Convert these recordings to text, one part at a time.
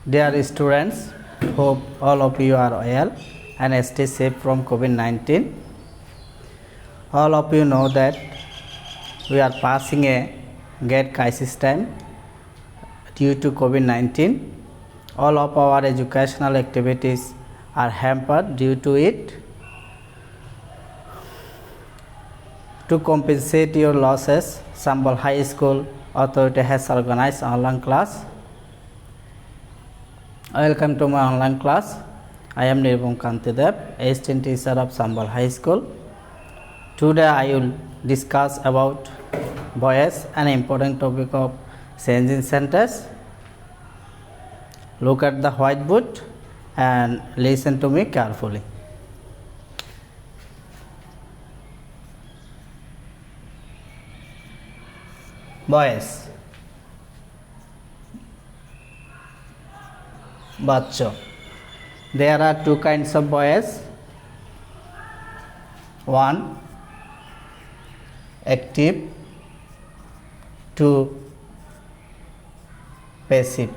Dear students, hope all of you are well and stay safe from COVID-19. All of you know that we are passing a great crisis time due to COVID-19. All of our educational activities are hampered due to it. To compensate your losses, Sambal High School Authority has organized online class. Welcome to my online class. I am Nirbhum Kantidev, assistant teacher of Sambal High School. Today I will discuss about voice, an important topic of changing sentence. Look at the whiteboard and listen to me carefully. Voice. Bachcho. There are two kinds of voice. One, active. Two, passive.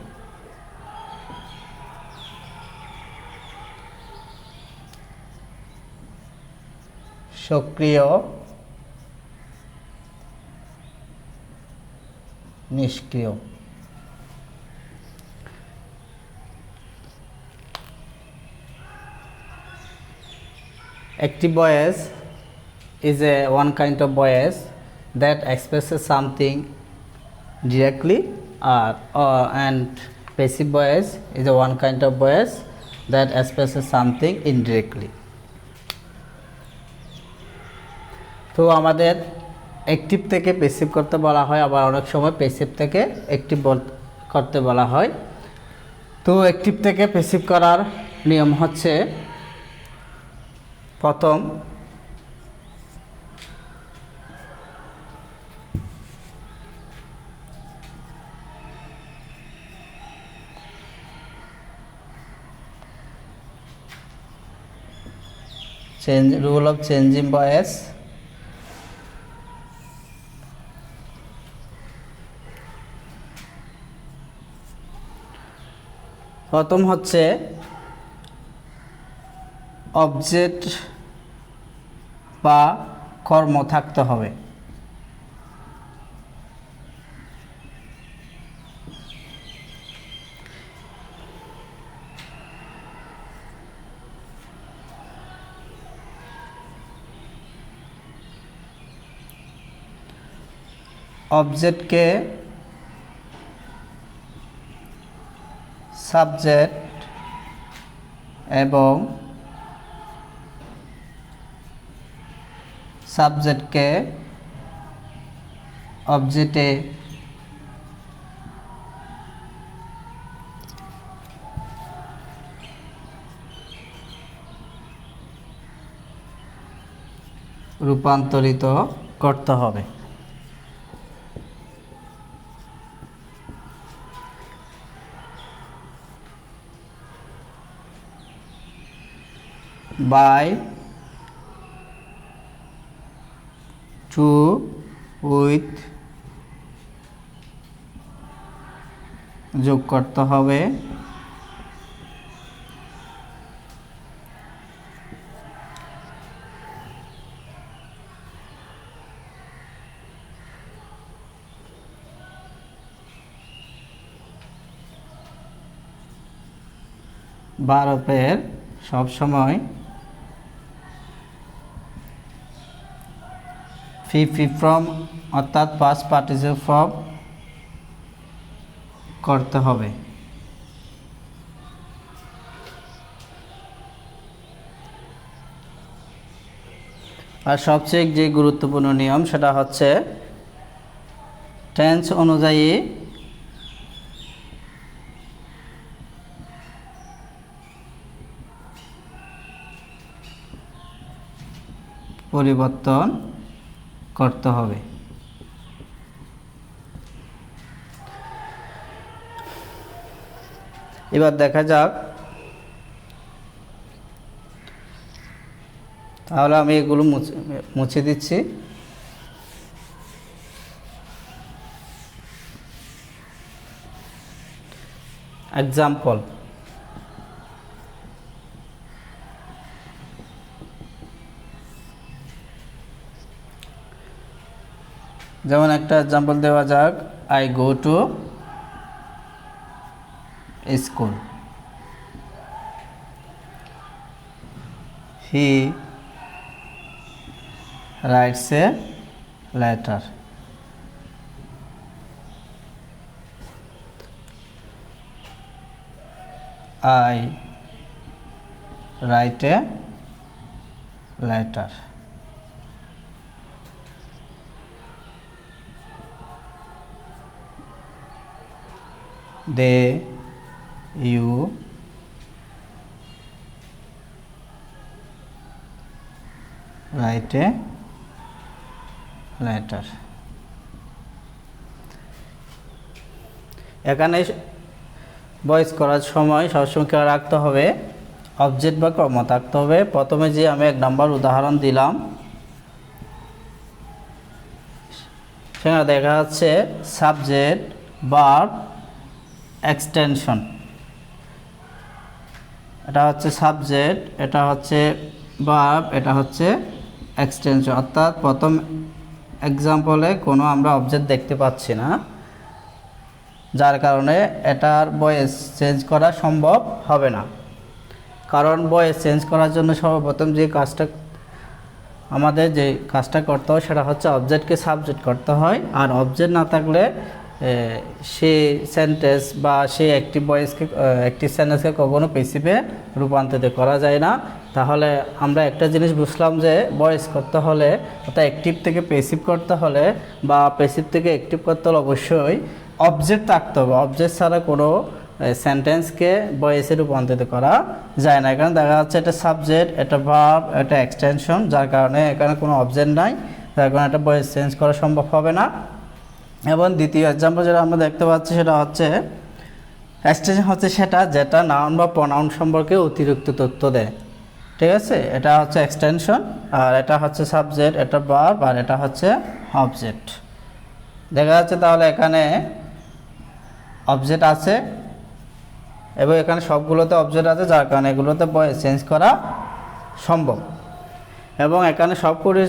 সক্রিয়, নিষ্ক্রিয়। Active voice is one kind of voice that expresses something directly, and passive voice is one kind of voice that expresses something indirectly. তো আমাদের active থেকে passive করতে বলা হয়, আবার অনেক সময় প্যাসিভ থেকে অ্যাক্টিভ করতে বলা হয়। তো অ্যাক্টিভ থেকে প্যাসিভ করার নিয়ম হচ্ছে, প্রথম rule of changing voice. প্রথম হচ্ছে অবজেক্ট বা কর্ম থাকতে হবে। অবজেক্টকে সাবজেক্ট এবং সাবজেক্টকে অবজেক্টে রূপান্তরিত করতে হবে। by, to, with যোগ করতে হবে। ভার্বের সবসময় ফ্রম অর্থাৎ পাস্ট পার্টিসিপল ফর্ম করতে হবে। আর সবচেয়ে যে গুরুত্বপূর্ণ নিয়ম সেটা হচ্ছে টেন্স অনুযায়ী পরিবর্তন করতে হবে। এবার দেখা যাক, তাহলে আমি এগুলো মুছে দিচ্ছি। এক্সাম্পল, যেমন একটা এক্সাম্পল দেওয়া যাক, I go to school, he writes a letter, I write a letter. They, you write a letter. এখানে ভয়েস করার সময় সবসময় খেয়াল রাখতে হবে অবজেক্ট বা কর্ম থাকতে হবে। প্রথমে যে আমি 1 নম্বর উদাহরণ দিলাম সেখানে দেখা যাচ্ছে সাবজেক্ট, ভার্ব, এক্সটেনশন। এটা হচ্ছে সাবজেক্ট, এটা হচ্ছে ভার্ব, এটা হচ্ছে এক্সটেনশন। অর্থাৎ প্রথম এক্সাম্পলে কোনো আমরা অবজেক্ট দেখতে পাচ্ছি না, যার কারণে এটার ভয়েস চেঞ্জ করা সম্ভব হবে না। কারণ ভয়েস চেঞ্জ করার জন্য সর্বপ্রথম যে কাজটা করতে হয় সেটা হচ্ছে অবজেক্টকে সাবজেক্ট করতে হয়। আর অবজেক্ট না থাকলে সেই সেন্টেন্স বা সেই একটি সেন্টেন্সকে কখনো প্যাসিভে রূপান্তরিত করা যায় না। তাহলে আমরা একটা জিনিস বুঝলাম যে ভয়েস করতে হলে অর্থাৎ অ্যাক্টিভ থেকে প্যাসিভ করতে হলে বা প্যাসিভ থেকে অ্যাক্টিভ করতে হলে অবশ্যই অবজেক্ট থাকতে হবে। অবজেক্ট ছাড়া কোনো সেন্টেন্সকে ভয়েসে রূপান্তরিত করা যায় না। এখানে দেখা যাচ্ছে এটা সাবজেক্ট, এটা ভার্ব, এটা এক্সটেনশন, যার কারণে এখানে কোনো অবজেক্ট নাই, যার কারণে এটা ভয়েস চেঞ্জ করা সম্ভব হবে না। এবং দ্বিতীয় এক্সাম্পল যেটা আমরা দেখতে পাচ্ছি সেটা হচ্ছে এক্সটেনশন হচ্ছে যেটা নাউন বা প্রনাউন সম্পর্কে অতিরিক্ত তথ্য দেয়। ঠিক আছে, এটা হচ্ছে এক্সটেনশন। আর এটা হচ্ছে সাবজেক্ট, এটা ভার্ব, আর এটা হচ্ছে অবজেক্ট। দেখা যাচ্ছে তাহলে এখানে অবজেক্ট আছে এবং এখানে সবগুলোতে অবজেক্ট আছে, যার কারণে এগুলোতে ভয়েস চেঞ্জ করা সম্ভব। এবং এখানে সবগুলো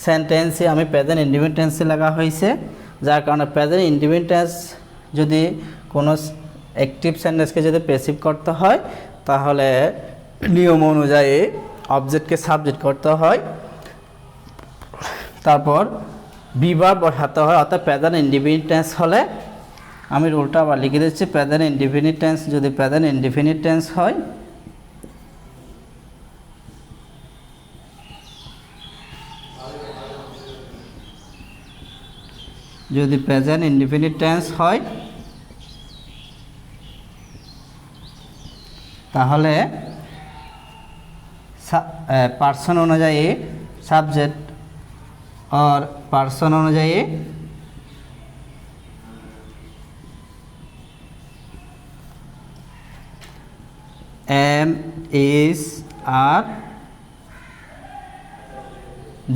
সেন্টেন্সে আমি প্রেজেন্ট ইন্ডিফিনিট টেন্সে লেখা হয়েছে, যার কারণে প্রেজেন্ট ইন্ডিফিনিট টেন্স যদি কোনো অ্যাক্টিভ সেন্টেন্সকে যদি প্যাসিভ করতে হয় তাহলে নিয়ম অনুযায়ী অবজেক্টকে সাবজেক্ট করতে হয়, তারপর বিভার বসাতে হয়। অর্থাৎ প্রেজেন্ট ইন্ডিফিনিট টেন্স হলে আমি রুলটা আবার লিখে দিচ্ছি। প্রেজেন্ট ইনডিফিনিট টেন্স যদি প্রেজেন্ট ইনডিফিনিট টেন্স হয় তাহলে পার্সন অনুযায়ী সাবজেক্ট और পার্সন অনুযায়ী এম ইজ আর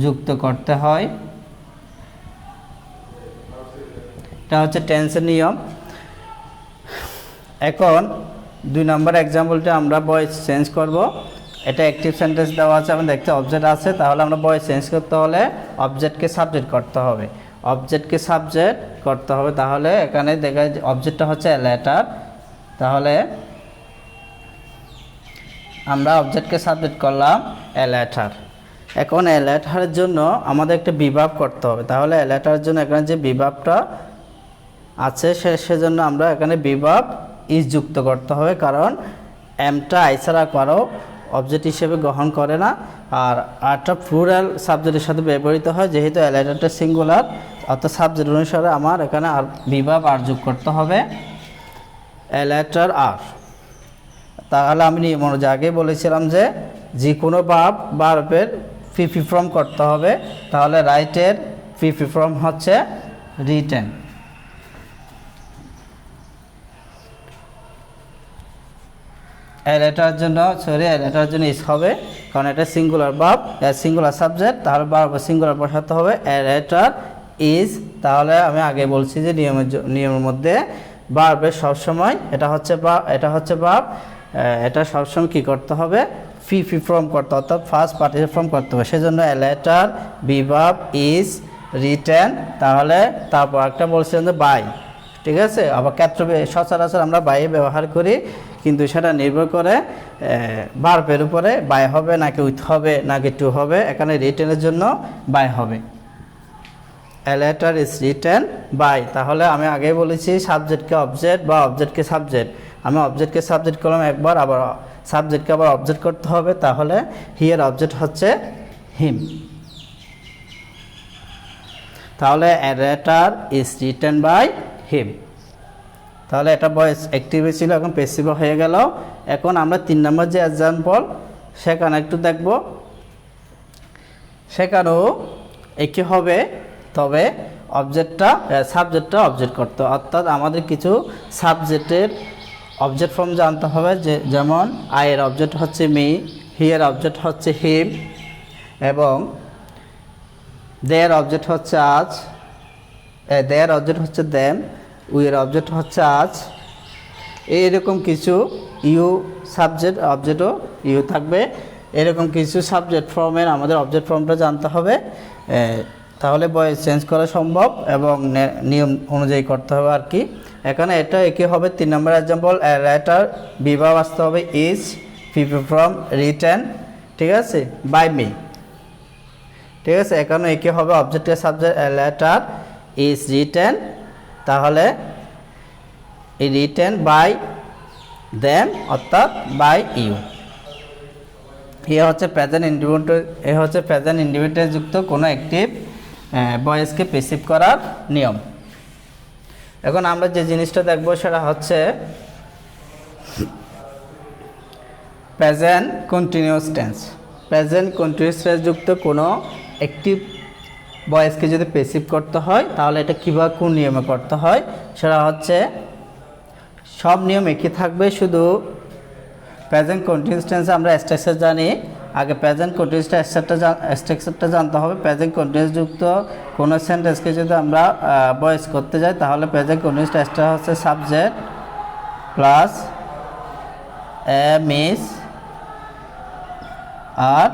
যুক্ত করতে হয়। এটা হচ্ছে টেন্সের নিয়ম। এখন 2 নম্বর এক্সাম্পলটা আমরা ভয়েস চেঞ্জ করব। এটা অ্যাক্টিভ সেন্টেন্স দেওয়া আছে, আমরা দেখতে অবজেক্ট আছে, তাহলে আমরা ভয়েস চেঞ্জ করতে হলে অবজেক্টকে সাবজেক্ট করতে হবে। তাহলে এখানে দেখা যায় অবজেক্টটা হচ্ছে এ লেটার, তাহলে আমরা অবজেক্টকে সাবজেক্ট করলাম এ লেটার। এখন এ লেটারের জন্য আমাদের একটা বিভাব করতে হবে। তাহলে এ লেটারের জন্য এখানে যে বিভাবটা আছে সেজন্য আমরা এখানে বিভাব ইজ যুক্ত করতে হবে, কারণ এমটা আই ছাড়া কারো অবজেক্ট হিসেবে গ্রহণ করে না। আর আরটা প্লুরাল সাবজেক্টের সাথে ব্যবহৃত হয়, যেহেতু এ লেটারটা সিঙ্গুলার অর্থাৎ সাবজেক্ট অনুসারে আমার এখানে আর বিভাব আর যোগ করতে হবে এ লেটার আর। তাহলে আমি নিয়ম অনুযায়ী আগে বলেছিলাম যে কোনো ভার্বের প্রি ফর্ম করতে হবে। তাহলে রাইটের প্রি ফর্ম হচ্ছে রিটেন। এ লেটারের জন্য ইস হবে, কারণ এটা সিঙ্গুলার ভার্ব, সিঙ্গুলার সাবজেক্ট, তাহলে ভার্ব সিঙ্গুলার বসাতে হবে এ লেটার ইজ। তাহলে আমি আগে বলছি যে নিয়মের মধ্যে ভার্বের সবসময় এটা হচ্ছে ভার্ব, এটা সবসময় কি করতে হবে, ফি ফর্ম করতে, অর্থাৎ ফার্স্ট পার্টিসিপেল ফর্ম করতে হবে। সেজন্য a letter be verb is written, তাহলে তারপর একটা বলছিলেন যে বাই, ঠিক আছে। আবার ক্ষেত্র সচরাচর আমরা বাই ব্যবহার করি, কিন্তু সেটা নির্ভর করে ভার্বের উপরে, বাই হবে নাকি উইথ হবে নাকি টু হবে। এখানে রিটেনের জন্য বাই হবে। A letter is written by, তাহলে আমি আগেই বলেছি সাবজেক্টকে অবজেক্ট বা অবজেক্টকে সাবজেক্ট। আমি অবজেক্টকে সাবজেক্ট করলাম একবার, আবার সাবজেক্টকে আবার অবজেক্ট করতে হবে, তাহলে হিয়ার অবজেক্ট হচ্ছে হিম। তাহলে a letter is written by him, তাহলে এটা ভয়েস অ্যাক্টিভ ছিল, এখন প্যাসিভ হয়ে গেল। এখন আমরা 3 নম্বর যে এক্সাম্পল সেখানে একটু দেখব। সেখানেও একই হবে, তবে সাবজেক্টটা অবজেক্ট করতে, অর্থাৎ আমাদের কিছু সাবজেক্টের অবজেক্ট ফর্ম জানতে হবে। যেমন আয়ের অবজেক্ট হচ্ছে মি, হিয়ার অবজেক্ট হচ্ছে হিম, এবং দেয়ার অবজেক্ট হচ্ছে আজ, দেয়ার অবজেক্ট হচ্ছে দেম, উইয়ের অবজেক্ট হচ্ছে আজ। এইরকম কিছু ইউ সাবজেক্ট অবজেক্টও ইউ থাকবে, এরকম কিছু সাবজেক্ট ফর্মের আমাদের অবজেক্ট ফর্মটা জানতে হবে, তাহলে ভয়েস চেঞ্জ করা সম্ভব এবং নিয়ম অনুযায়ী করতে হবে আর কি। এখানে এটা একই হবে। 3 নম্বর এক্সাম্পল, লেটার বিভাব আসতে হবে ইজ, পিপল ফ্রম রিটেন, ঠিক আছে, বাই মি, ঠিক আছে। এখানে একই হবে, অবজেক্টের সাবজেক্ট লেটার ইজ রিটেন, তাহলে রিটেন বাই দেম, অর্থাৎ বাই ইউ। এ হচ্ছে প্রেজেন্ট ইন্ডিভিজুয়াল যুক্ত কোনো একটি ভয়েসকে প্যাসিভ করার নিয়ম। এখন আমরা যে জিনিসটা দেখব সেটা হচ্ছে present continuous tense. Present continuous tense যুক্ত কোনো একটি ভয়েসকে যদি প্যাসিভ করতে হয়, তাহলে এটা কীভাবে কোন নিয়মে করতে হয়, সেটা হচ্ছে সব নিয়ম একই থাকবে, শুধু প্রেজেন্ট কন্টিনিউয়াস টেন্সে আমরা স্ট্রাকচার জানি। আগে প্রেজেন্ট কন্টিনিউয়াস স্ট্রাকচারটা জানতে হবে। প্রেজেন্ট কন্টিনিউয়াস যুক্ত কোনো সেন্টেন্সকে যদি আমরা ভয়েস করতে যাই, তাহলে প্রেজেন্ট কন্টিনিউয়াস স্ট্রাকচার হচ্ছে সাবজেক্ট প্লাস মিস আর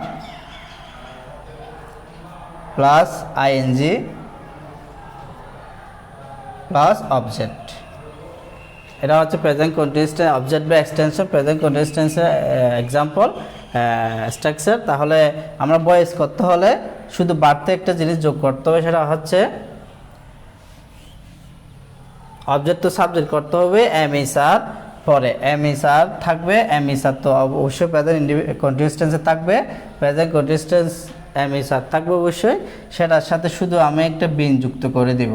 প্লাস আইএনজি প্লাস অবজেক্ট। এটা হচ্ছে প্রেজেন্ট কন্টিনিউয়াস অবজেক্ট বা এক্সটেনশন, প্রেজেন্ট কন্টিনিউয়াস টেন্সের এক্সাম্পল স্ট্রাকচার। তাহলে আমরা ভয়েস করতে হলে শুধু বাড়তে একটা জিনিস যোগ করতে হবে, সেটা হচ্ছে অবজেক্ট তো সাবজেক্ট করতে হবে, এমএসআর পরে এমএসআর থাকবে। এমএসআর তো অবশ্যই প্রেজেন্ট কন্টিনিউয়াস টেন্সে থাকবে, প্রেজেন্ট কন্টিনিউয়াস টেন্স এমএসআর থাকবে অবশ্যই। সেটার সাথে শুধু আমি একটা বিং যুক্ত করে দেব,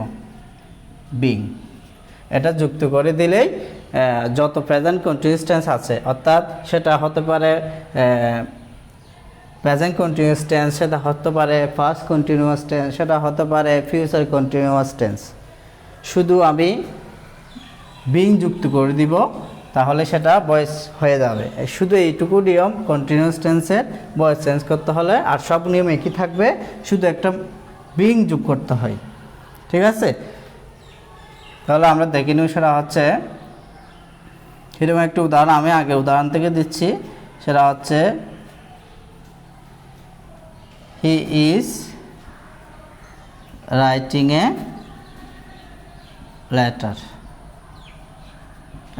বিং, এটা যুক্ত করে দিলেই যত প্রেজেন্ট কন্টিনিউয়াস টেন্স আছে, অর্থাৎ সেটা হতে পারে প্রেজেন্ট কন্টিনিউয়াস টেন্স, সেটা হতে পারে পাস্ট কন্টিনিউয়াস টেন্স, সেটা হতে পারে ফিউচার কন্টিনিউয়াস টেন্স, শুধু আমি বিং যুক্ত করে দিব, তাহলে সেটা ভয়েস হয়ে যাবে। শুধু এইটুকু নিয়ম কন্টিনিউয়াস টেন্সের ভয়েস চেঞ্জ করতে হলে, আর সব নিয়ম একই থাকবে, শুধু একটা বিং যোগ করতে হয়, ঠিক আছে। তাহলে আমরা দেখে নিই, সেটা হচ্ছে এরকম একটা উদাহরণ আমি আগে উদাহরণ থেকে দিচ্ছি। সেটা হচ্ছে he is writing a letter.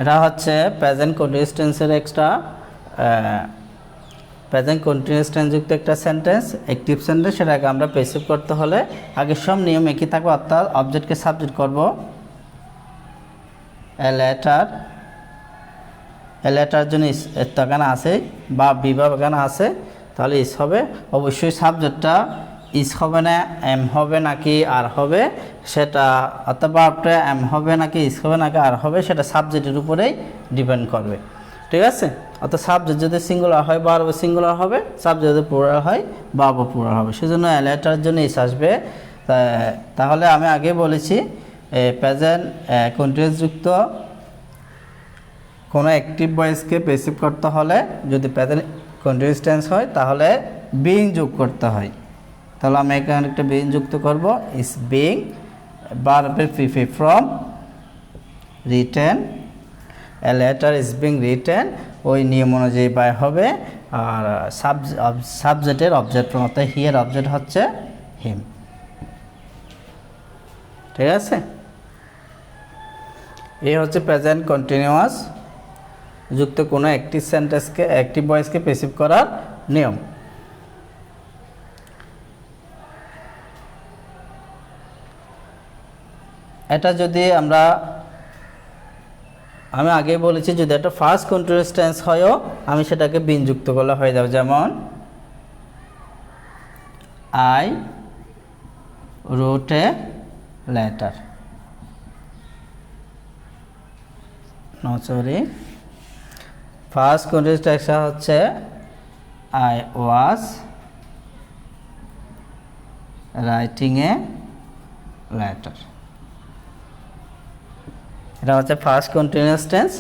এটা হচ্ছে প্রেজেন্ট কন্টিনিউয়াস টেন্সের এক্সট্রা প্রেজেন্ট কন্টিনিউয়াস টেন্স যুক্ত একটা সেন্টেন্স, অ্যাক্টিভ সেন্টেন্স। সেটাকে আমরা প্যাসিভ করতে হলে আগে সব নিয়ম একই থাকবে, অর্থাৎ অবজেক্টকে সাবজেক্ট করব, এ লেটার জন্য এখানে আছে বা বিভাব এখানে আছে, তাহলে ইস হবে। অবশ্যই সাবজেক্টটা ইস হবে না এম হবে নাকি আর হবে, সেটা অর্থাৎ ভার্বটা এম হবে নাকি ইস হবে নাকি আর হবে, সেটা সাবজেক্টের উপরেই ডিপেন্ড করবে, ঠিক আছে। অর্থাৎ সাবজেক্ট যদি সিঙ্গুলার হয় ভার্ব সিঙ্গুলার হবে, সাবজেক্ট যদি প্লুরাল হয় ভার্ব প্লুরাল হবে। সেজন্য এ লেটারের জন্য ইস আসবে। তাহলে আমি আগে বলেছি প্রেজেন্ট কন্টিনিউয়াস যুক্ত কোনো অ্যাক্টিভ ভয়েসকে প্যাসিভ করতে হলে, যদি প্রেজেন্ট কন্টিনিউয়াস টেন্স হয়, তাহলে বিং যোগ করতে হয়। তাহলে আমি এখানে একটা বিং যুক্ত করব, ইজ বিং, ভার্বের free from written, A letter is being written, ওই নিয়ম অনুযায়ী বাই হবে। আর সাবজেক্টের অবজেক্ট ফর্ম অর্থাৎ হি এর অবজেক্ট হচ্ছে হিম। ঠিক আছে, এই হচ্ছে প্রেজেন্ট কন্টিনিউয়াস যুক্ত কোনো অ্যাক্টিভ সেন্টেন্সকে অ্যাক্টিভ ভয়েসকে প্যাসিভ করার নিয়ম। এটা যদি আমি আগে বলেছি যদি একটা ফার্স্ট কন্টিনিউয়াস টেন্স হয়ও আমি সেটাকে বিন যুক্ত করলে হয়ে যাবে। যেমন I wrote a letter, first continuous tense হচ্ছে I was writing a letter, এটা হচ্ছে ফার্স্ট কন্টিনিউয়াস টেন্স।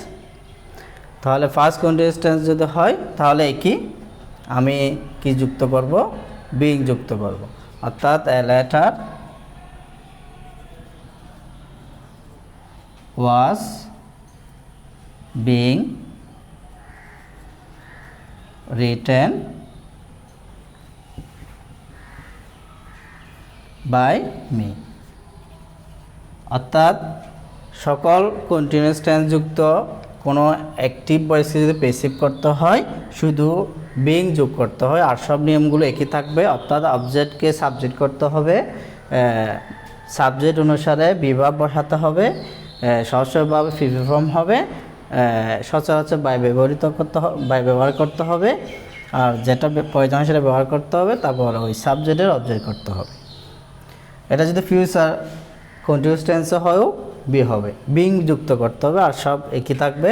তাহলে ফার্স্ট কন্টিনিউয়াস টেন্স যদি হয় তাহলে কি আমি কি যুক্ত করব, বিং যুক্ত করব, অর্থাৎ a letter was being written by me. অর্থাৎ সকল কন্টিনিউয়াস টেন্স যুক্ত কোনো অ্যাক্টিভ ভয়েসকে যদি প্যাসিভ করতে হয় শুধু বিং যোগ করতে হয়, আর সব নিয়মগুলো একই থাকবে। অর্থাৎ অবজেক্টকে সাবজেক্ট করতে হবে, সাবজেক্ট অনুসারে বিভাব বসাতে হবে, সহজভাবে ফিফি ফর্ম হবে, সচরাচর বাই ব্যবহার করতে হবে, আর যেটা প্রয়োজন সেটা ব্যবহার করতে হবে, তারপর ওই সাবজেক্টের অবজেক্ট করতে হবে। এটা যদি ফিউচার কন্টিনিউয়াস টেন্সে হয়ও বি হবে, বিং যুক্ত করতে হবে, আর সব একই থাকবে।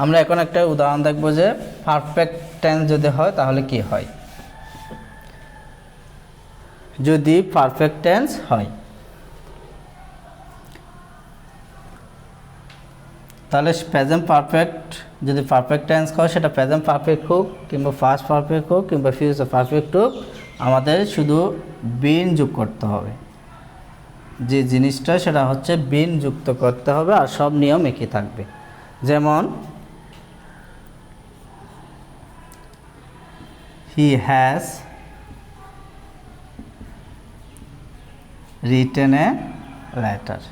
আমরা এখন একটা উদাহরণ দেখব যে পারফেক্ট টেন্স যদি হয় তাহলে কি হয়। যদি পারফেক্ট টেন্স হয় তাহলে প্রেজেন্ট পারফেক্ট, যদি পারফেক্ট টেন্স হয় সেটা প্রেজেন্ট পারফেক্ট হোক কিংবা ফার্স্ট পারফেক্ট হোক কিংবা ফিউচার পারফেক্ট হোক, আমাদের শুধু বিন যোগ করতে হবে। যে জিনিসটা সেটা হচ্ছে বিন যুক্ত করতে হবে, আর সব নিয়ম একই থাকবে। যেমন he has written A letter,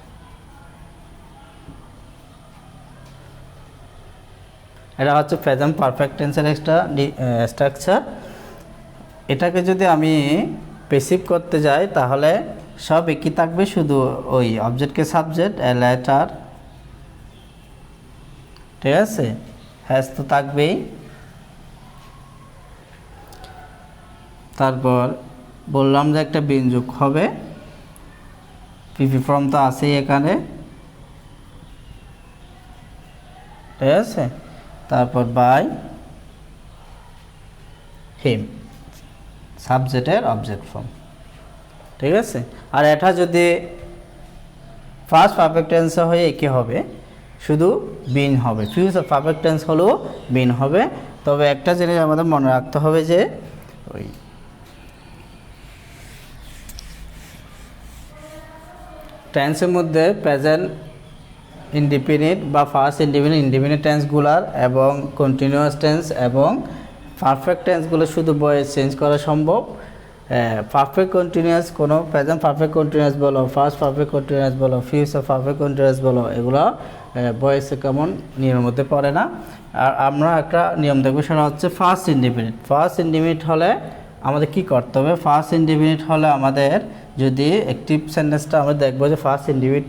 এটা হচ্ছে প্রেজেন্ট পারফেক্ট টেন্সের একটা স্ট্রাকচার। এটাকে যদি আমি প্যাসিভ করতে যাই তাহলে সব একই থাকবে, শুধু ওই অবজেক্টকে সাবজেক্ট, এ লেটার, ঠিক আছে, হ্যাজ তো থাকবেই। তারপর বললাম যে একটা বিন যোগ হবে, পিপি ফর্ম তো আছেই এখানে, ঠিক আছে। তারপর বাই হিম, সাবজেক্টের অবজেক্ট ফর্ম, ঠিক আছে। আর এটা যদি ফার্স্ট পারফেক্ট টেন্সে হয়ে একই হবে, শুধু বিন হবে। ফিউচার পারফেক্ট টেন্স হলেও বিন হবে। তবে একটা জিনিস আমাদের মনে রাখতে হবে যে ওই টেন্সের মধ্যে প্রেজেন্ট ইনডিফিনিট বা ফার্স্ট ইনডিফিনিট টেন্সগুলার এবং কন্টিনিউয়াস টেন্স এবং পারফেক্ট টেন্সগুলো শুধু ভয়েস চেঞ্জ করা সম্ভব। পারফেক্ট কন্টিনিউয়াস কোনো প্রেজেন্ট পারফেক্ট কন্টিনিউয়াস বলো, ফার্স্ট পারফেক্ট কন্টিনিউয়াস বলো, ফিউচার পারফেক্ট কন্টিনিউয়াস বলো, এগুলো ভয়েসে কেমন নিয়মের মধ্যে পড়ে না। আর আমরা একটা নিয়ম দেখবো, সেটা হচ্ছে ফার্স্ট ইনডিফিনিট। ফার্স্ট ইনডিফিনিট হলে আমাদের কি করতে হবে? ফার্স্ট ইনডিফিনিট হলে আমাদের যদি অ্যাক্টিভ সেন্টেন্সটা আমরা দেখবো যে ফার্স্ট ইনডিফিনিট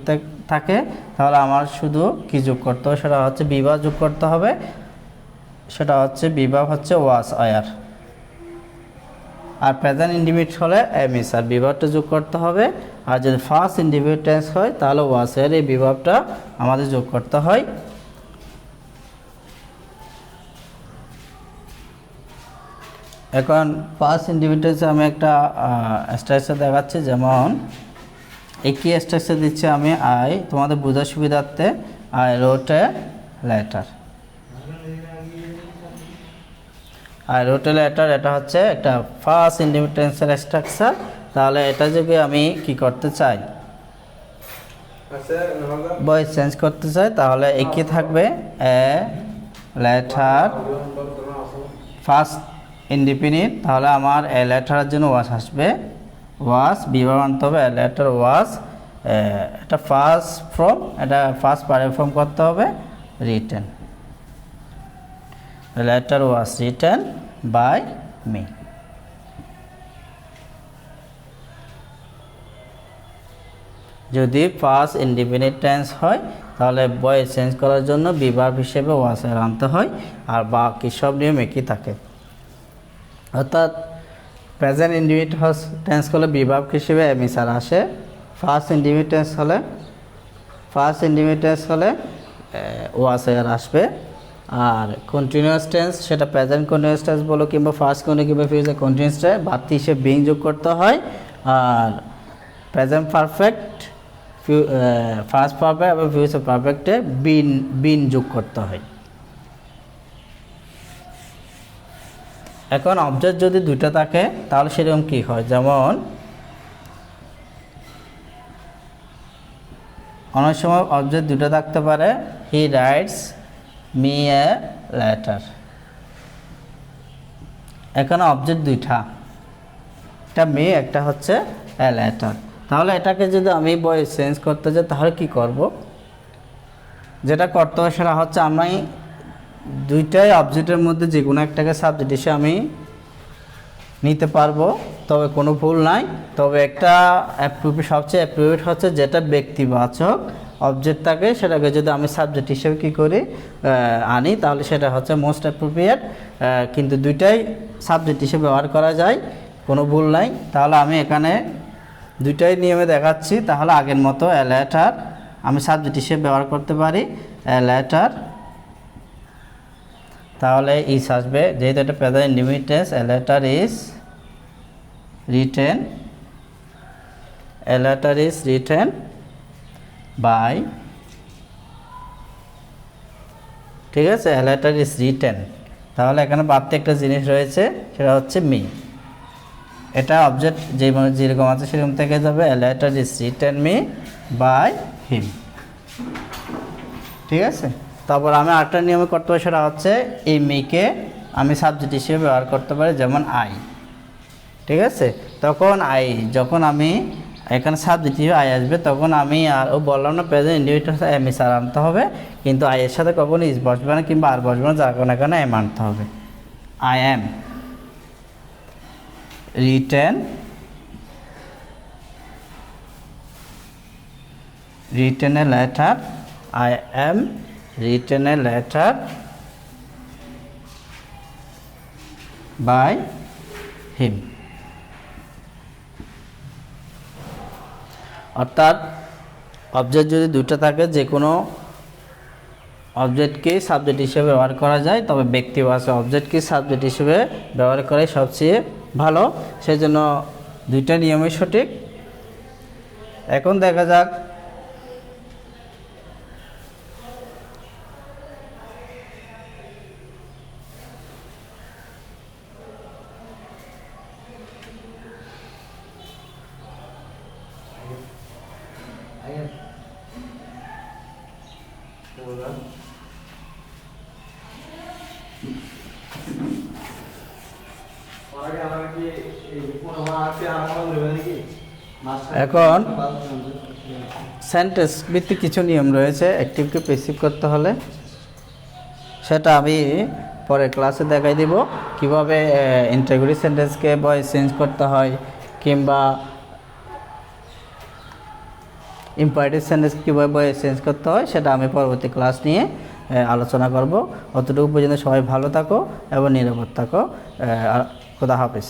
থাকে, তাহলে আমার শুধু কি যোগ করতে হবে, সেটা হচ্ছে বিভাগ যোগ করতে হবে। সেটা হচ্ছে বিভাগ হচ্ছে ওয়াজ আয়ার। আর প্রেজেন্ট ইনডিফিনিট হলে এমএস, আর বিভাগটা যোগ করতে হবে। আর যদি ফার্স্ট ইনডিফিনিট টেন্স হয় তাহলে ওয়াজ আয়ার, এই বিভাগটা আমাদের যোগ করতে হয়। এখন ফার্স্ট ইনডিফিনিট টেন্সে আমি একটা স্ট্রাকচার দেখাচ্ছি। যেমন একই স্ট্রাকচার দিচ্ছি আমি, তোমাদের বোঝার সুবিধার্থে, I wrote a letter. I wrote a letter, এটা হচ্ছে একটা ফার্স্ট ইনডিফিনিট টেন্সের স্ট্রাকচার। তাহলে এটা যদি আমি কি করতে চাই, ভয়েস চেঞ্জ করতে চাই তাহলে একই থাকবে এ লেটার ফার্স্ট ইনডিফিনিট, তাহলে আমার এ লেটারের জন্য ওয়াজ আসবে ওয়াজ, বিভাগ আনতে হবে এ লেটার ওয়াজ, এটা ফার্স্ট ফর্ম, এটা ফার্স্ট পার্টির ফর্ম করতে হবে written, letter was written by me. যদি ফার্স্ট ইনডিফিনিট টেন্স হয় তাহলে ভয়েস চেঞ্জ করার জন্য বিভাগ হিসেবে ওয়াজ আনতে হয়, আর বাকি সব নিয়ম একই থাকে। অর্থাৎ প্রেজেন্ট ইনডিফিনিট টেন্স হলে বিভাগ হিসেবে এমিসার আসে, ফার্স্ট ইনডিফিনিট টেন্স হলে ওয়াজ আসবে, আর কন্টিনিউয়াস টেন্স সেটা প্রেজেন্ট কন্টিনিউয়াস টেন্স বলো কিংবা ফার্স্ট কন্টিনিউ কিংবা ফিউচার কন্টিনিউয়াস টেন্স বাড়তি হিসেবে বিং যোগ করতে হয়, আর প্রেজেন্ট পারফেক্ট ফার্স্ট পারফেক্ট এবং ফিউচার পারফেক্টে বিন যোগ করতে হয়। এখন অবজেক্ট যদি দুটো থাকে তাহলে সেরকম কি হয়, যেমন অনেক সময় অবজেক্ট দুটো থাকতে পারে, he writes me a letter, এখানে অবজেক্ট দুইটা, একটা মি একটা হচ্ছে এ লেটার, তাহলে এটাকে যদি আমি ভয়েস চেঞ্জ করতে যাই তাহলে কি করব, যেটা করতে হবে সেটা হচ্ছে আমি দুইটাই অবজেক্টের মধ্যে যে কোনো একটাকে সাবজেক্ট হিসেবে আমি নিতে পারবো, তবে কোনো ভুল নাই, তবে একটা সবচেয়ে অ্যাপ্রোপ্রিয়েট হচ্ছে যেটা ব্যক্তিবাচক অবজেক্ট থাকে সেটাকে যদি আমি সাবজেক্ট হিসেবে কী করি আনি তাহলে সেটা হচ্ছে মোস্ট অ্যাপ্রোপ্রিয়েট, কিন্তু দুইটাই সাবজেক্ট হিসেবে ব্যবহার করা যায়, কোনো ভুল নাই। তাহলে আমি এখানে দুইটাই নিয়মে দেখাচ্ছি, তাহলে আগের মতো এ লেটার আমি সাবজেক্ট হিসেবে ব্যবহার করতে পারি এ লেটার, তাহলে ইস আসবে, যেহেতু এটা present indefinite tense a letter is written by, ঠিক আছে, এ লেটার ইজ রিটেন, তাহলে এখানে বাড়তি একটা জিনিস রয়েছে সেটা হচ্ছে মি, এটা অবজেক্ট যেরকম আছে সেরকম থেকে যাবে, a letter is written me by him, ঠিক আছে। তারপর আমি আরেকটা নিয়মে করতে পারি, সেটা হচ্ছে এই মিকে আমি সাবজেক্ট হিসেবে ব্যবহার করতে পারি, যেমন আই, ঠিক আছে, তখন আই যখন আমি এখানে সাবজেক্ট হিসেবে আই আসবে তখন আমি আর বললাম না প্রেজেন্ট ইনডিফিনিট এম ইস আর আনতে হবে, কিন্তু আই এর সাথে কখনো ইস বসবে না কিংবা আর বসবে না, যার কারণে এখানে এম আনতে হবে। I am written a letter, I am written a letter by him, অর্থাৎ অবজেক্ট যদি দুটো থাকে যে কোনো অবজেক্টকে সাবজেক্ট হিসেবে ব্যবহার করা যায়, তবে ব্যক্তিবাচক অবজেক্টকে সাবজেক্ট হিসেবে ব্যবহার করাই সবচেয়ে ভালো, সেই জন্য দুইটা নিয়মই সঠিক। এখন দেখা যাক এখন সেন্টেন্স ভিত্তিক কিছু নিয়ম রয়েছে অ্যাক্টিভকে প্যাসিভ করতে হলে, সেটা আমি পরে ক্লাসে দেখাই দিব কিভাবে ইন্টারোগেটিভ সেন্টেন্সকে ভয়েস চেঞ্জ করতে হয় কিংবা ইম্পারেটিভ সেন্টেন্স কীভাবে ভয়েস চেঞ্জ করতে হয়, সেটা আমি পরবর্তী ক্লাস নিয়ে আলোচনা করব। অতটুকু পর্যন্ত সবাই ভালো থাকো এবং নিরাপদ থাকো। খোদা হাফেজ।